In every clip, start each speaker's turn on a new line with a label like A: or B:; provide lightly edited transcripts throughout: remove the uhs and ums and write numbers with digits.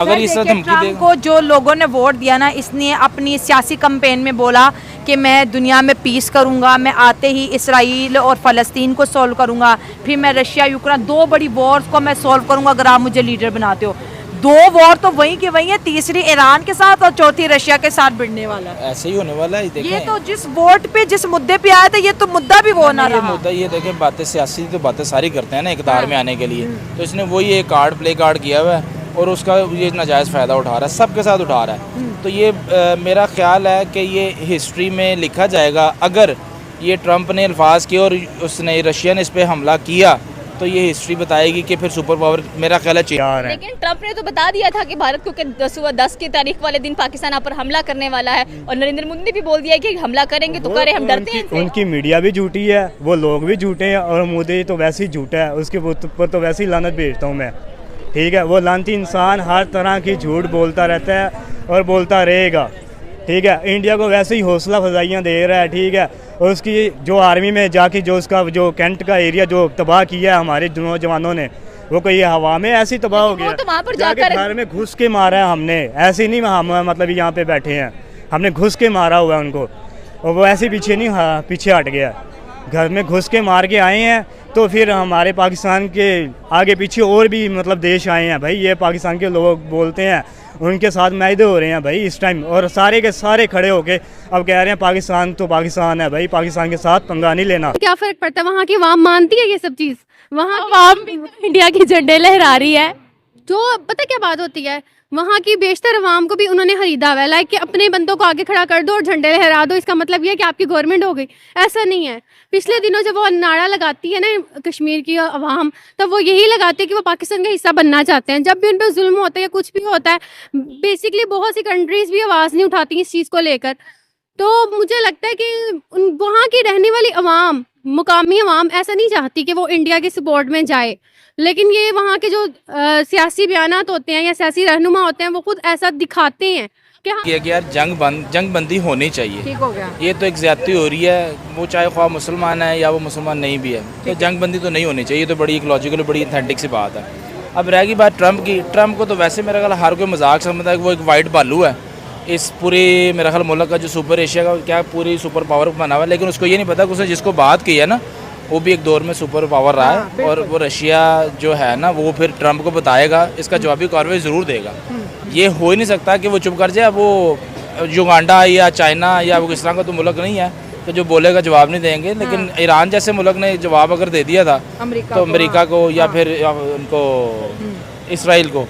A: अगर इस तरह धमकी
B: ट्रम्प
A: देगा
B: को जो लोगों ने वोट दिया ना, इसने अपनी सियासी कैंपेन में बोला कि मैं दुनिया में पीस करूंगा, मैं आते ही इसराइल और फ़लस्तीन को सॉल्व करूंगा, फिर मैं रशिया यूक्रेन 2 बड़ी वॉर्स को मैं सॉल्व करूंगा अगर आप मुझे लीडर बनाते हो। 2 वॉर तो वहीं की वहीं है, तीसरी ईरान के साथ और चौथी रशिया के साथ भिड़ने वाला है।
A: ऐसे ही होने वाला है। देखें,
B: ये तो जिस वोट पे जिस मुद्दे पे आया था, ये तो मुद्दा भी वो ना
A: ये
B: रहा।
A: मुद्दा ये देखें, बातें सियासी तो बातें सारी करते हैं ना इक़्तिदार में आने के लिए, तो इसने वही एक कार्ड प्ले कार्ड किया हुआ है और उसका ये नाजायज़ फ़ायदा उठा रहा है, सबके साथ उठा रहा है। तो ये मेरा ख्याल है कि ये हिस्ट्री में लिखा जाएगा। अगर ये ट्रंप ने अल्फाज किए और उसने रशिया ने इस पर हमला किया तो ये हिस्ट्री बताएगी कि फिर सुपर पावर मेरा ख्याल है तैयार है।
C: लेकिन ट्रंप ने तो बता दिया था कि भारत को 10 की तारीख वाले दिन पाकिस्तान पर हमला करने वाला है, और नरेंद्र मोदी ने भी बोल दिया है कि हमला करेंगे तो करें, हम डरते हैं इनसे।
D: उनकी मीडिया भी झूठी है, वो लोग भी झूठे हैं, और मोदी तो वैसे ही झूठा है, उसके ऊपर तो वैसे ही लानत भेजता हूँ मैं। ठीक है, वो लानती इंसान हर तरह की झूठ बोलता रहता है और बोलता रहेगा। ठीक है, इंडिया को वैसे ही हौसला अफजाइयाँ दे रहा है। ठीक है, और उसकी जो आर्मी में जाके जो उसका जो कैंट का एरिया जो तबाह किया है हमारे नौजवानों ने, वो कोई हवा में ऐसी तबाह हो गया,
C: तो वहाँ पर
D: जाके
C: जाकर
D: घर में घुस के मारा है हमने। ऐसे नहीं हम मतलब यहाँ पे बैठे हैं, हमने घुस के मारा हुआ है उनको, और वो ऐसे पीछे नहीं, हाँ पीछे हट गया, घर में घुस के मार के आए हैं। तो फिर हमारे पाकिस्तान के आगे पीछे और भी मतलब देश आए हैं भाई, ये पाकिस्तान के लोग बोलते हैं, उनके साथ मैदे हो रहे हैं भाई इस टाइम, और सारे के सारे खड़े होके अब कह रहे हैं पाकिस्तान तो पाकिस्तान है भाई, पाकिस्तान के साथ पंगा नहीं लेना।
E: क्या फर्क पड़ता है, वहाँ की आवाम मानती है ये सब चीज़? वहाँ की आवाम इंडिया की झंडे लहरा रही है, तो पता क्या बात होती है, वहाँ की बेशतर अवाम को भी उन्होंने खरीदा हुआ है, लाइक कि अपने बंदों को आगे खड़ा कर दो और झंडे लहरा दो, इसका मतलब ये है कि आपकी गवर्नमेंट हो गई। ऐसा नहीं है। पिछले दिनों जब वो नारा लगाती है ना कश्मीर की अवाम, तब वो यही लगाती है कि वो पाकिस्तान का हिस्सा बनना चाहते हैं। जब भी उन पर जुल्म होता है या कुछ भी होता है, बेसिकली बहुत सी कंट्रीज भी आवाज़ नहीं उठाती इस चीज़ को लेकर। तो मुझे लगता है कि वहाँ की रहने वाली अवाम, मुकामी अवाम ऐसा नहीं चाहती कि वो इंडिया के सपोर्ट में जाए, लेकिन ये वहाँ के जो सियासी बयानात होते हैं या सियासी रहनुमा होते हैं, वो खुद ऐसा दिखाते हैं कि
A: यार जंग बंदी होनी चाहिए।
B: ठीक हो गया।
A: ये तो एक ज्यादती हो रही है, वो चाहे ख्वाह मुसलमान है या वो मुसलमान नहीं भी है, तो जंग बंदी तो नहीं होनी चाहिए। तो बड़ी एक लॉजिकल बड़ी ऑथेंटिक सी बात है। अब रहेगी बात ट्रंप की, ट्रंप को तो वैसे मेरा ख्याल हर कोई मजाक समझता है कि वो एक वाइट भालू है इस पूरे मेरा ख्याल मुल्क का, जो सुपर एशिया का क्या पूरी सुपर पावर बना हुआ है। लेकिन उसको ये नहीं पता कि उसने जिसको बात की है ना, वो भी एक दौर में सुपर पावर रहा है, और वो रशिया जो है ना, वो फिर ट्रंप को बताएगा, इसका जवाबी कार्रवाई ज़रूर देगा। ये हो ही नहीं सकता कि वो चुप कर जाए। वो युगांडा या चाइना या वो इस तरह का तो मुल्क नहीं है तो जो बोलेगा जवाब नहीं देंगे। लेकिन ईरान जैसे मुल्क ने जवाब अगर दे दिया था तो अमेरिका को या फिर उनको इसराइल को,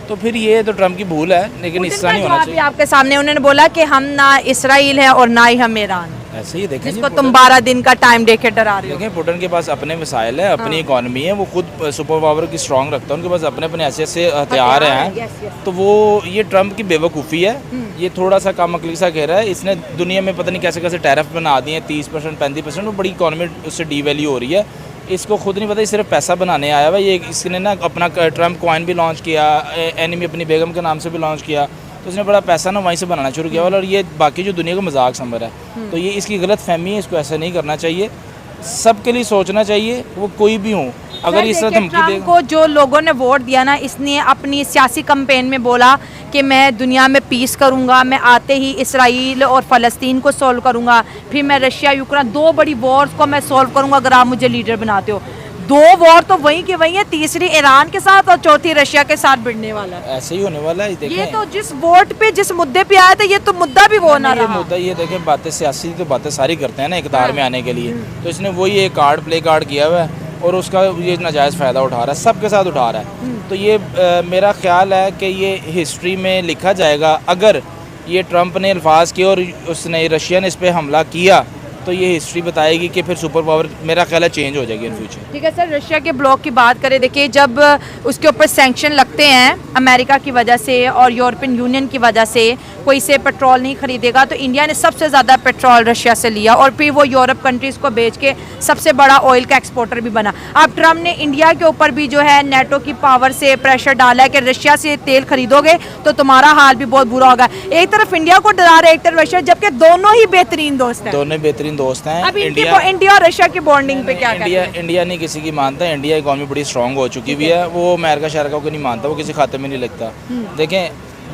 A: तो फिर ये तो ट्रंप की भूल है। लेकिन इस तरह नहीं होना चाहिए।
B: आपके सामने उन्होंने बोला कि हम ना इसराइल है और ना ही हम ईरान,
A: ऐसे ही देखें,
B: जिसको तुम 12 दिन का टाइम देके डरा रहे हो।
A: देखें, पुतिन के पास अपने मिसाइल है, अपनी इकॉनमी है, वो खुद सुपर पावर की स्ट्रांग रखता है, उनके पास अपने अपने ऐसे हथियार हैं। तो वो ये ट्रंप की बेवकूफ़ी है, ये थोड़ा सा कम अकली सा कह रहा है। इसने दुनिया में पता नहीं कैसे कैसे टैरिफ बना दिए हैं, 30% 35%, वो बड़ी इकॉनमी उससे डीवैल्यू हो रही है। इसको खुद नहीं पता, ये सिर्फ पैसा बनाने आया हुआ। ये इसने ना अपना ट्रंप कॉइन भी लॉन्च किया, एनिमी अपनी बेगम के नाम से भी लॉन्च किया, तो उसने बड़ा पैसा ना वहीं से बनाना शुरू किया। और ये बाकी जो दुनिया को मजाक समझ रहा है, तो ये इसकी गलत फहमी है। इसको ऐसा नहीं करना चाहिए, सबके लिए सोचना चाहिए, वो कोई भी हो। अगर इस तरह धमकी देगा,
B: को जो लोगों ने वोट दिया ना, इसने अपनी सियासी कैंपेन में बोला कि मैं दुनिया में पीस करूंगा, मैं आते ही इसराइल और फ़लस्तीन को सॉल्व करूंगा, फिर मैं रशिया यूक्रेन 2 बड़ी वॉर्स को मैं सॉल्व करूंगा अगर आप मुझे लीडर बनाते हो। 2 वॉर तो वहीं की वहीं है, तीसरी ईरान के साथ और चौथी रशिया के साथ भिड़ने वाला है।
A: ऐसे ही होने वाला है।
B: ये तो जिस वोट पे जिस मुद्दे पे आया था, ये तो मुद्दा भी वो ना
A: ये
B: रहा।
A: मुद्दा ये देखें, बातें सियासी तो बातें सारी करते हैं ना इक़्तिदार में आने के लिए, तो इसने वही एक कार्ड प्ले कार्ड किया हुआ है और उसका ये नाजायज़ फ़ायदा उठा रहा है, सबके साथ उठा रहा है। तो ये मेरा ख्याल है कि ये हिस्ट्री में लिखा जाएगा। अगर ये ट्रंप ने अल्फाज किए और उसने रशिया ने इस पर हमला किया तो ये हिस्ट्री बताएगी कि फिर सुपर पावर मेरा ख्याल है चेंज हो जाएगी इन फ्यूचर।
B: ठीक है सर, रशिया के ब्लॉक की बात करें, देखिए जब उसके ऊपर सैंक्शन लगते हैं अमेरिका की वजह से और यूरोपियन यूनियन की वजह से, कोई से पेट्रोल नहीं खरीदेगा, तो इंडिया ने सबसे ज़्यादा पेट्रोल रशिया से लिया और फिर वो यूरोप कंट्रीज़ को बेच के सबसे बड़ा ऑयल का एक्सपोर्टर भी बना। अब ट्रम्प ने इंडिया के ऊपर भी जो है नेटो की पावर से प्रेशर डाला है कि रशिया से तेल खरीदोगे तो तुम्हारा हाल भी बहुत बुरा होगा। एक तरफ इंडिया को डरा रहे, एक तरफ रशिया, जबकि दोनों ही बेहतरीन दोस्त हैं।
A: दोनों बेहतरीन तरीन दोस्त हैं।
B: अब इंडिया और रशिया की बॉन्डिंग पे क्या कहते
A: इंडिया
B: हैं?
A: इंडिया नहीं किसी की मानता है। इंडिया इकॉनमी बड़ी स्ट्रांग हो चुकी भी है, वो अमेरिका शहर को नहीं मानता, वो किसी खाते में नहीं लगता। देखें,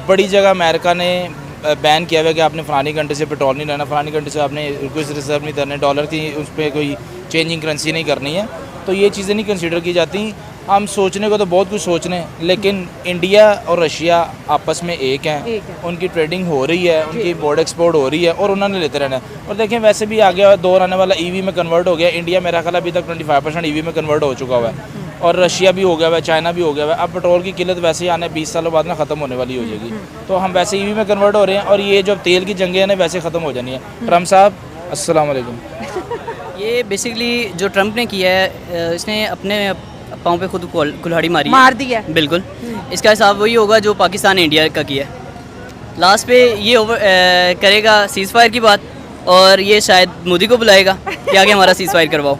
A: बड़ी जगह अमेरिका ने बैन किया हुआ है कि आपने फलानी कंट्री से पेट्रोल नहीं लेना, फलानी कंट्री से आपने कुछ रिजर्व नहीं करने, डॉलर की उस पर कोई चेंजिंग करेंसी नहीं करनी है। तो ये चीज़ें नहीं कंसीडर की जाती। हम सोचने को तो बहुत कुछ सोच रहे हैं, लेकिन इंडिया और रशिया आपस में एक हैं, उनकी ट्रेडिंग हो रही है, उनकी इम्पोर्ट एक्सपोर्ट हो रही है और उन्होंने लेते रहना है। और देखें, वैसे भी आगे दौर आने वाला ईवी में कन्वर्ट हो गया। इंडिया मेरा ख्याल अभी तक 25% ईवी में कन्वर्ट हो चुका हुआ है, और रशिया भी हो गया हुआ है, चाइना भी हो गया हुआ है। अब पेट्रोल की किल्लत वैसे ही आने 20 सालों बाद में ख़त्म होने वाली हो जाएगी। तो हम वैसे ईवी में कन्वर्ट हो रहे हैं, और ये जो तेल की जंगें हैं वैसे ख़त्म हो जानी है। ट्रम्प साहब, अस्सलाम वालेकुम।
F: ये बेसिकली जो ट्रम्प ने किया है, इसने अपने पाँव पे खुद कुल्हाड़ी मारी
B: मार दिया।
F: बिल्कुल। इसका हिसाब वही होगा जो पाकिस्तान ने इंडिया का किया है। लास्ट पे ये करेगा सीज़ फायर की बात, और ये शायद मोदी को बुलाएगा कि आगे हमारा सीज़ फायर करवाओ।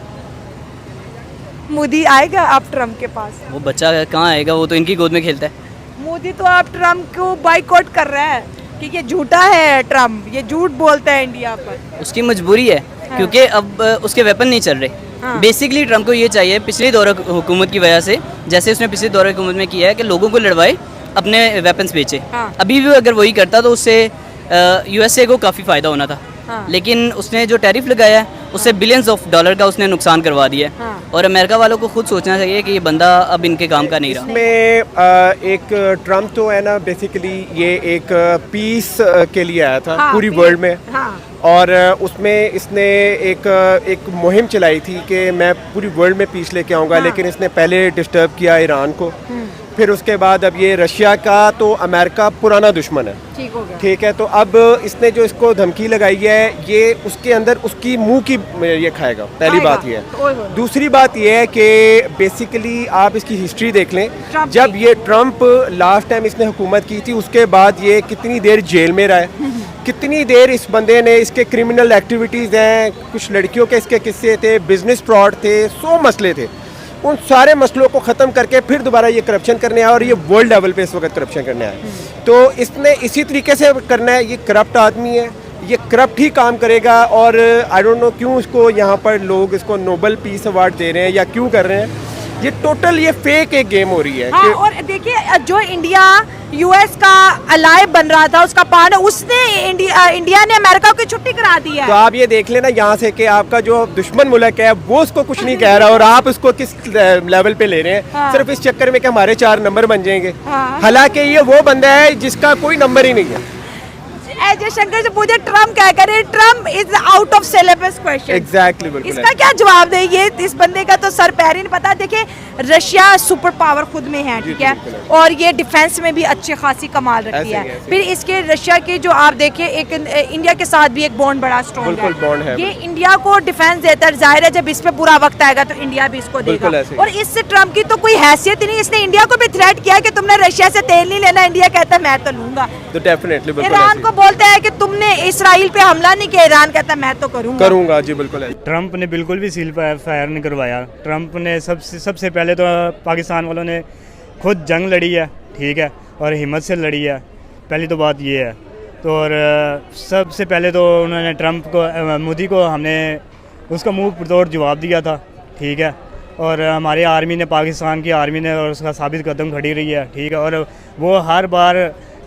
B: मोदी आएगा आप ट्रम्प के पास?
F: वो बच्चा कहाँ आएगा, वो तो इनकी गोद में खेलता है।
B: मोदी तो आप ट्रम्प को बाइकआउट कर रहा है कि ये झूठा है, ट्रम्प ये झूठ बोलता है इंडिया पर।
F: उसकी मजबूरी है, क्योंकि अब उसके वेपन नहीं चल रहे। बेसिकली ट्रम्प को ये चाहिए, पिछले दौर हुकूमत की वजह से, जैसे उसने पिछले दौर हुकूमत में किया है कि लोगों को लड़वाए, अपने वेपन्स बेचे। अभी भी अगर वही करता तो उससे यूएसए को काफ़ी फ़ायदा होना था। लेकिन उसने जो टैरिफ लगाया है उससे बिलियंस ऑफ डॉलर का उसने नुकसान करवा दिया है। और अमेरिका वालों को खुद सोचना चाहिए कि ये बंदा अब इनके काम का नहीं रहा।
G: इसमें एक ट्रम्प तो है ना, बेसिकली ये एक पीस के लिए आया था पूरी वर्ल्ड में। और उसमें इसने एक मुहिम चलाई थी कि मैं पूरी वर्ल्ड में पीस लेके आऊँगा। लेकिन इसने पहले डिस्टर्ब किया ईरान को, फिर उसके बाद अब ये रशिया का, तो अमेरिका पुराना दुश्मन है।
B: ठीक हो गया।
G: ठीक है, तो अब इसने जो इसको धमकी लगाई है, ये उसके अंदर उसकी मुंह की ये खाएगा। पहली बात ये है। दूसरी बात ये है कि बेसिकली आप इसकी हिस्ट्री देख लें। जब ये ट्रम्प लास्ट टाइम इसने हुकूमत की थी, उसके बाद ये कितनी देर जेल में रहा है, कितनी देर इस बंदे ने, इसके क्रिमिनल एक्टिविटीज़ हैं, कुछ लड़कियों के इसके किस्से थे, बिजनेस फ्रॉड थे, 100 मसले थे। उन सारे मसलों को ख़त्म करके फिर दोबारा ये करप्शन करने आया, और ये वर्ल्ड लेवल पे इस वक्त करप्शन करने आया। तो इसने इसी तरीके से करना है। ये करप्ट आदमी है, ये करप्ट ही काम करेगा। और आई डोंट नो क्यों इसको यहाँ पर लोग इसको नोबेल पीस अवार्ड दे रहे हैं या क्यों कर रहे हैं। ये टोटल ये फेक एक गेम हो रही है।
B: हाँ, और देखिए, जो इंडिया यूएस का अलाय बन रहा था, उसका पार्ट, उसने इंडिया ने अमेरिका की छुट्टी करा दी है।
G: तो आप ये देख लेना यहाँ से कि आपका जो दुश्मन मुल्क है वो उसको कुछ नहीं कह रहा, और आप उसको किस लेवल पे ले रहे हैं। सिर्फ इस चक्कर में कि हमारे 4 नंबर बन जाएंगे। हालांकि ये वो बंदा है जिसका कोई नंबर ही नहीं है।
B: जयशंकर से पूछे ट्रम्प क्या करे, Trump is out of syllabus question.
G: Exactly, बिल्कुल।
B: इसका क्या जवाब दे? ये इस बंदे का तो सर पैर ही नहीं पता। देखिए, रशिया सुपर पावर खुद में है, ठीक है, और ये डिफेंस में भी अच्छी खासी कमाल रखती है। फिर इसके रशिया के जो आप देखिए, एक इंडिया के साथ भी एक बॉन्ड बड़ा स्ट्रॉन्ग है। ये इंडिया को डिफेंस देता है। जाहिर है, जब इस पे बुरा वक्त आएगा तो इंडिया भी इसको देगा। और इससे ट्रम्प की तो कोई हैसियत ही नहीं। इसने इंडिया को भी थ्रेट किया कि तुमने रशिया से तेल नहीं लेना। इंडिया कहता है मैं तो लूंगा।
G: तो डेफिनेटली
B: ईरान को बोलते हैं कि तुमने इसराइल पे हमला नहीं किया, ईरान कहता है मैं तो करूंगा।
G: जी बिल्कुल है।
D: ट्रम्प ने बिल्कुल भी सील फायर नहीं करवाया। ट्रम्प ने सबसे पहले तो पाकिस्तान वालों ने खुद जंग लड़ी है, ठीक है, और हिम्मत से लड़ी है। पहली तो बात ये है। तो और सबसे पहले तो उन्होंने ट्रम्प को, मोदी को, हमने उसका मुंह तोड़ जवाब दिया था, ठीक है। और हमारी आर्मी ने, पाकिस्तान की आर्मी ने, और उसका साबित कदम खड़ी रही है, ठीक है। और वो हर बार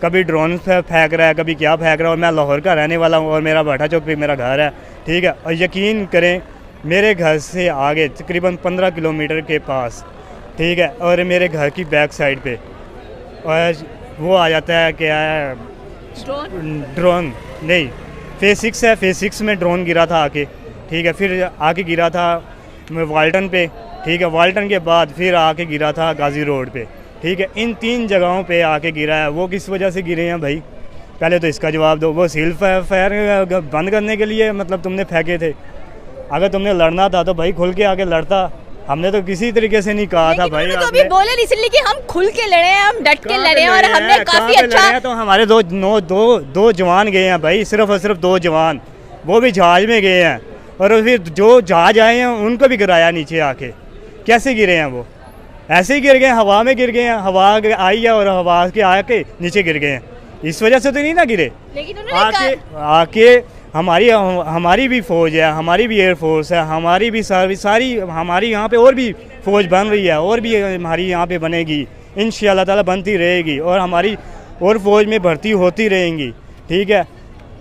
D: कभी ड्रोन फेंक रहा है, कभी क्या फेंक रहा है। और मैं लाहौर का रहने वाला हूँ, और मेरा भाटा चौक पे मेरा घर है, ठीक है। और यकीन करें, मेरे घर से आगे तकरीबन 15 किलोमीटर के पास, ठीक है, और मेरे घर की बैक साइड पे और वो आ जाता है, क्या है, ड्रोन नहीं, फेज़ 6 है। फेज़ 6 में ड्रोन गिरा था आके, ठीक है। फिर आके गिरा था वाल्टन पे, ठीक है। वाल्टन के बाद फिर आके गिरा था गाजी रोड पे, ठीक है। इन 3 जगहों पे आके गिरा है। वो किस वजह से गिरे हैं भाई, पहले तो इसका जवाब दो। वो सील फायर बंद करने के लिए मतलब तुमने फेंके थे। अगर तुमने लड़ना था तो भाई खुल के आके लड़ता। हमने तो किसी तरीके से नहीं कहा था भाई।
C: तो अभी बोले इसलिए कि हम खुल के लड़े हैं, हम डट के लड़े हैं, और हमने काफी अच्छा।
D: तो हमारे दो जवान गए हैं भाई, सिर्फ और सिर्फ 2 जवान, वो भी जहाज में गए हैं। और फिर जो जहाज आए हैं उनको भी गिराया नीचे आके। कैसे गिरे हैं वो? ऐसे ही गिर गए, हवा में गिर गए हैं। हवा आई है और हवा के आके नीचे गिर गए हैं। इस वजह से तो नहीं ना गिरे।
C: लेकिन
D: आके हमारी भी फ़ौज है, हमारी भी एयरफोर्स है, हमारी भी सारी हमारी यहाँ पे और भी फ़ौज बन रही है, और भी हमारी यहाँ पे बनेगी, इंशाअल्लाह ताला बनती रहेगी, और हमारी और फ़ौज में भर्ती होती रहेंगी, ठीक है।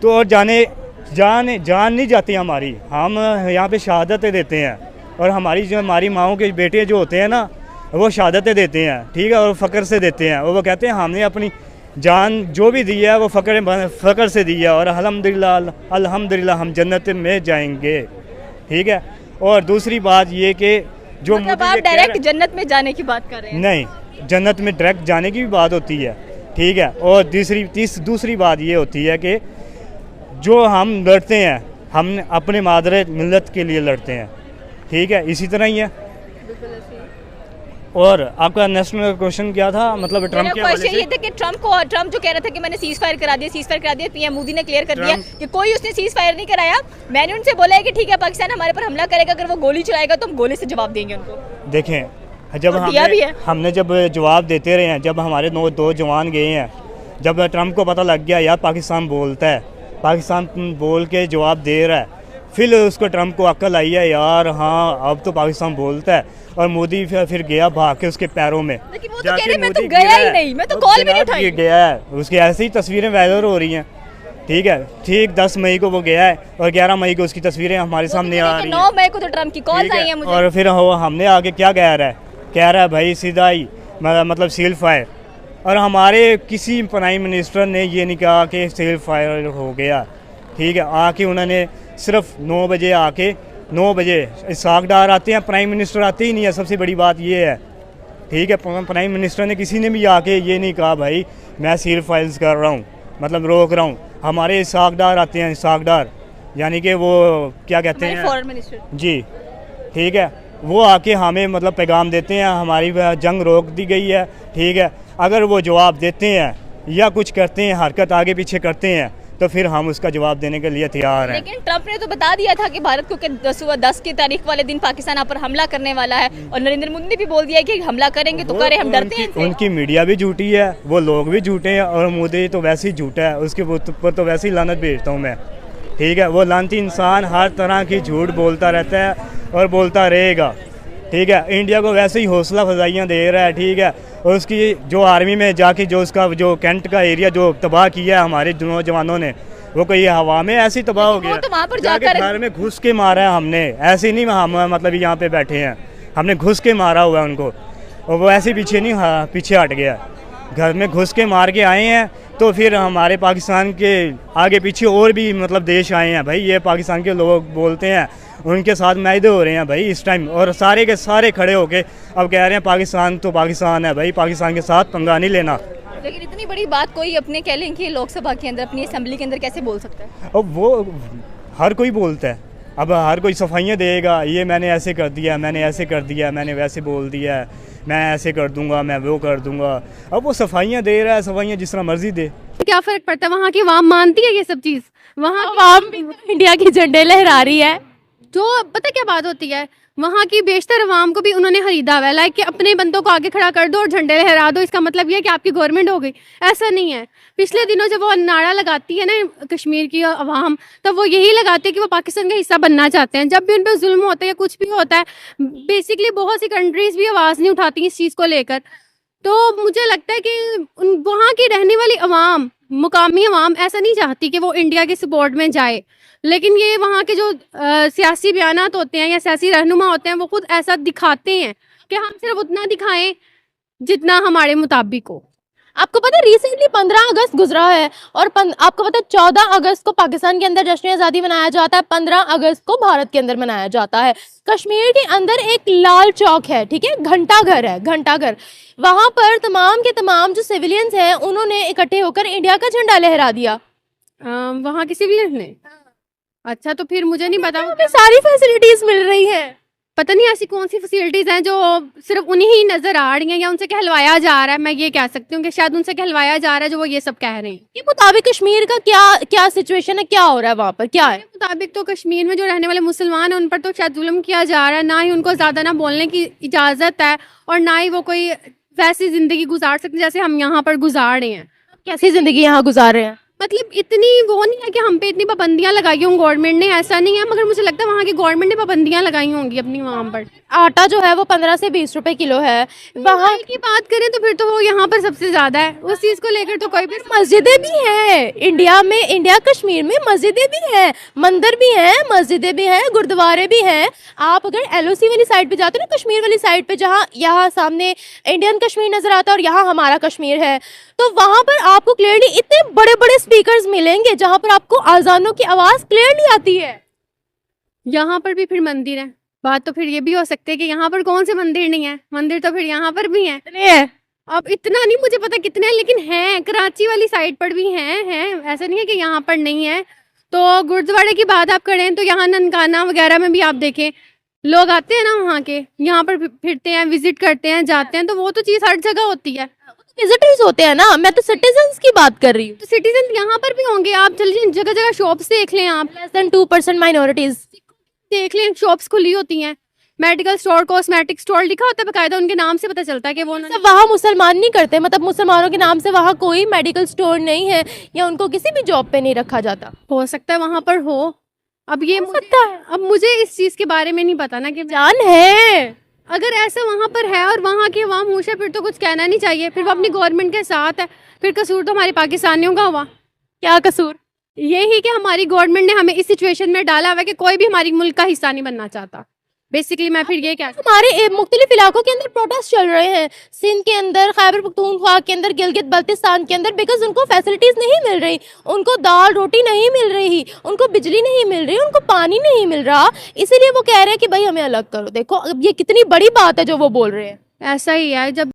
D: तो और जान नहीं जाती हमारी, हम यहाँ पे शहादतें देते हैं, और हमारी माओं के बेटे जो होते हैं ना, वो शहादतें देते हैं, ठीक है, और फ़ख्र से देते हैं, और वो कहते हैं हमने अपनी जान जो भी दी है वो फ़ख्र से दी है, और अल्हम्दुलिल्लाह हम जन्नत में जाएंगे, ठीक है। और दूसरी बात ये कि जो
C: मतलब आप डायरेक्ट जन्नत में जाने की बात कर रहे हैं?
D: नहीं, जन्नत में डायरेक्ट जाने की भी बात होती है, ठीक है। और दूसरी बात ये होती है कि जो हम लड़ते हैं, हम अपने मादरे मिल्लत के लिए लड़ते हैं, ठीक है, इसी तरह ही है। और आपका नेशनल क्वेश्चन क्या था, मतलब ट्रम्प के हवाले
C: क्वेश्चन
D: से?
C: ये था कि ट्रम्प जो कह रहा था कि मैंने सीज फायर करा दिया, पीएम मोदी ने क्लियर कर दिया कि कोई उसने सीज फायर नहीं कराया। मैंने उनसे बोला है कि ठीक है, पाकिस्तान हमारे पर हमला करेगा, अगर वो गोली चलाएगा तो हम गोली से जवाब देंगे उनको।
D: देखें, जब हमने जब जवाब देते रहे हैं, जब हमारे दो जवान गए हैं, जब ट्रम्प को पता लग गया यार पाकिस्तान बोलता है, पाकिस्तान बोल के जवाब दे रहा है, फिर उसको ट्रम्प को अक्ल आई है यार हाँ अब तो पाकिस्तान बोलता है, और मोदी फिर गया भाग के उसके पैरों में।
C: लेकिन वो तो कह रहे मैं तो गया ही नहीं, मैं तो कॉल भी नहीं उठाई।
D: गया है, उसकी ऐसी ही तस्वीरें वायरल हो रही हैं, ठीक है, ठीक 10 मई को वो गया है, और 11 मई को उसकी तस्वीरें हमारे सामने आ रही हैं।
C: 9 मई को तो ट्रम्प की कॉल आई है मुझे।
D: और फिर हमने आगे क्या कह रहा है भाई सीधा ही मतलब सील फायर, और हमारे किसी प्राइम मिनिस्टर ने ये नहीं कहा कि सील फायर हो गया, ठीक है। आके उन्होंने सिर्फ 9 बजे इसाक डार आते हैं, प्राइम मिनिस्टर आते ही नहीं है, सबसे बड़ी बात ये है, ठीक है। प्राइम मिनिस्टर ने किसी ने भी आके ये नहीं कहा भाई मैं सील फाइल्स कर रहा हूँ, मतलब रोक रहा हूँ। हमारे इसाक डार आते हैं, इसाक डार यानी कि वो क्या कहते हैं,
C: फॉरेन मिनिस्टर
D: जी, ठीक है, वो आके हमें मतलब पैगाम देते हैं हमारी जंग रोक दी गई है, ठीक है। अगर वो जवाब देते हैं या कुछ करते हैं, हरकत आगे पीछे करते हैं, तो फिर हम उसका जवाब देने के लिए तैयार हैं।
C: लेकिन ट्रम्प ने तो बता दिया था कि भारत को 10 की तारीख वाले दिन पाकिस्तान पर हमला करने वाला है, और नरेंद्र मोदी ने भी बोल दिया कि हमला करेंगे तो करें, हम डरते हैं इनसे।
D: उनकी मीडिया भी झूठी है, वो लोग भी झूठे हैं, और मोदी तो वैसे ही झूठा है, उसके ऊपर तो वैसे ही लानत भेजता हूँ मैं, ठीक है। वो लानती इंसान हर तरह की झूठ बोलता रहता है और बोलता रहेगा, ठीक है। इंडिया को वैसे ही हौसला अफजाइयाँ दे रहा है, ठीक है। और उसकी जो आर्मी में जाके जो कैंट का एरिया जो तबाह किया है हमारे नौजवानों ने, वो कोई हवा में ऐसी तबाह हो गया,
C: तो वहाँ पर
D: जाके घर में घुस के मारा है हमने, ऐसे नहीं हम मतलब यहाँ पे बैठे हैं, हमने घुस के मारा हुआ है उनको, और वो ऐसे पीछे नहीं पीछे हट गया, घर में घुस के मार के आए हैं। तो फिर हमारे पाकिस्तान के आगे पीछे और भी मतलब देश आए हैं भाई, ये पाकिस्तान के लोग बोलते हैं, उनके साथ मैदे हो रहे हैं भाई इस टाइम, और सारे के सारे खड़े होके अब कह रहे हैं पाकिस्तान तो पाकिस्तान है भाई, पाकिस्तान के साथ पंगा नहीं लेना।
C: लेकिन इतनी बड़ी बात कोई अपने कह लें कि लोकसभा के अंदर, अपनी असेंबली के अंदर कैसे बोल सकता है?
D: अब वो हर कोई बोलता है, अब हर कोई सफाइयाँ देगा, ये मैंने ऐसे कर दिया, मैंने ऐसे कर दिया, मैंने वैसे बोल दिया, मैं ऐसे कर दूंगा, मैं वो कर दूंगा। अब वो सफाइयाँ दे रहा है, सफाइयाँ जिस तरह मर्जी दे,
E: क्या फर्क पड़ता है? वहाँ की आवाम मानती है ये सब चीज? वहाँ की आवाम इंडिया के झंडे लहरा रही है, जो पता क्या बात होती है, वहाँ की बेशतर अवाम को भी उन्होंने खरीदा हुआ है, लाइक कि अपने बंदों को आगे खड़ा कर दो और झंडे लहरा दो, इसका मतलब ये है कि आपकी गवर्नमेंट हो गई। ऐसा नहीं है। पिछले दिनों जब वो नारा लगाती है ना कश्मीर की अवाम, तब वो यही लगाती है कि वो पाकिस्तान का हिस्सा बनना चाहते हैं। जब भी उन पर जुल्म होता है या कुछ भी होता है, बेसिकली बहुत सी कंट्रीज भी आवाज़ नहीं उठाती इस चीज़ को लेकर। तो मुझे लगता है कि वहाँ की रहने वाली अवाम, मुकामी अवाम ऐसा नहीं चाहती कि वो इंडिया के सपोर्ट में जाए, लेकिन ये वहाँ के जो सियासी बयानात होते हैं या सियासी रहनुमा होते हैं, वो खुद ऐसा दिखाते हैं कि हम सिर्फ उतना दिखाएं जितना हमारे मुताबिक हो।
H: आपको पता है रिसेंटली 15 अगस्त गुजरा है, और आपको पता है 14 अगस्त को पाकिस्तान के अंदर जश्न आज़ादी मनाया जाता है, 15 अगस्त को भारत के अंदर मनाया जाता है। कश्मीर के अंदर एक लाल चौक है, ठीक है, घंटाघर है, घंटाघर। वहाँ पर तमाम के तमाम जो सिविलियंस हैं उन्होंने इकट्ठे होकर इंडिया का झंडा लहरा दिया।
E: वहाँ की सिविलियन ने? अच्छा, तो फिर मुझे नहीं पता।
H: हमें सारी फैसिलिटीज मिल रही हैं,
E: पता नहीं ऐसी कौन सी फैसिलिटीज़ हैं जो सिर्फ उन्हीं ही नज़र आ रही हैं, या उनसे कहलवाया जा रहा है। मैं ये कह सकती हूँ कि शायद उनसे कहलवाया जा रहा है जो वो ये सब कह रहे हैं।
H: के मुताबिक कश्मीर का क्या सिचुएशन है, क्या हो रहा है वहाँ पर, क्या है?
E: मेरे मुताबिक तो कश्मीर में जो रहने वाले मुसलमान हैं उन पर तो शायद जुल्म किया जा रहा है, ना ही उनको ज़्यादा ना बोलने की इजाज़त है, और ना ही वो कोई वैसी ज़िंदगी गुजार सकते जैसे हम यहाँ पर गुजार रहे हैं।
H: कैसी ज़िंदगी यहाँ गुजार रहे हैं?
E: मतलब इतनी वो नहीं है कि हम पे इतनी पाबंदियां लगाई हों गवर्नमेंट ने, ऐसा नहीं है, मगर मुझे लगता है वहाँ की गवर्नमेंट ने पाबंदियां लगाई होंगी अपनी वहाँ पर।
H: आटा जो है वो 15 से 20 रुपए किलो है। वहाँ
E: महंगाई की बात करें तो फिर तो वो यहाँ पर सबसे ज्यादा है, उस चीज को लेकर तो कोई भी
H: मस्जिदें भी हैं इंडिया में, इंडिया कश्मीर में मस्जिदें भी हैं, मंदिर भी हैं, मस्जिदें भी हैं, गुरुद्वारे भी हैं। आप अगर एलओसी वाली साइड पे जाते हो ना, कश्मीर वाली साइड पे, जहाँ यहाँ सामने इंडियन कश्मीर नजर आता है और यहाँ हमारा कश्मीर है, तो वहां पर आपको क्लियरली इतने बड़े बड़े स्पीकर्स मिलेंगे जहां पर आपको आजानों की आवाज क्लियरली आती है।
E: यहाँ पर भी फिर मंदिर है। बात तो फिर ये भी हो सकती है कि यहाँ पर कौन से मंदिर नहीं है, मंदिर तो फिर यहाँ पर भी हैं।
H: इतने हैं।
E: अब इतना नहीं मुझे पता कितने हैं, लेकिन हैं, कराची वाली साइड पर भी हैं, ऐसा नहीं है कि यहाँ पर नहीं है। तो गुरुद्वारे की बात आप करें तो यहाँ ननकाना वगैरह में भी आप देखें, लोग आते हैं ना वहाँ के, यहाँ पर फिरते हैं, विजिट करते हैं, जाते हैं, तो वो तो चीज़ हर जगह होती है।
H: विजिटर्स होते हैं ना, मैं तो सिटीजन्स की बात कर रही हूँ।
E: तो सिटीजन यहाँ पर भी होंगे, आप चलिए जगह जगह शॉप्स देख लें, आप
H: लेस देन 2% माइनॉरिटीज
E: देख लें, शॉप्स खुली होती हैं, मेडिकल स्टोर, कॉस्मेटिक स्टोर लिखा होता है बकायदा, उनके नाम से पता चलता है कि वो
H: सब वहाँ मुसलमान नहीं करते, मतलब मुसलमानों के नाम से वहाँ कोई मेडिकल स्टोर नहीं है या उनको किसी भी जॉब पे नहीं रखा जाता।
E: हो सकता है वहाँ पर हो। अब ये
H: सकता है।
E: अब मुझे इस चीज़ के बारे में नहीं पता ना कि
H: जान है,
E: अगर ऐसा वहाँ पर है और वहाँ की अवाम खुश है, फिर तो कुछ कहना नहीं चाहिए, फिर वो अपनी गवर्नमेंट के साथ है, फिर कसूर तो हमारे पाकिस्तानियों का हुआ।
H: क्या कसूर?
E: यही कि हमारी गवर्नमेंट ने हमें इस सिचुएशन में डाला हुआ है कि कोई भी हमारी मुल्क का हिस्सा नहीं बनना चाहता। बेसिकली मैं फिर ये क्या,
H: हमारे मुख्तलिफ इलाकों के अंदर प्रोटेस्ट चल रहे हैं, सिंध के अंदर, खैबर पख्तूनख्वा के अंदर, गिलगित बल्तिस्तान के अंदर, बिकॉज उनको फैसिलिटीज़ नहीं मिल रही, उनको दाल रोटी नहीं मिल रही, उनको बिजली नहीं मिल रही, उनको पानी नहीं मिल रहा, इसीलिए वो कह रहे हैं कि भाई हमें अलग करो। देखो अब ये कितनी बड़ी बात है जो वो बोल रहे हैं।
E: ऐसा ही है। जब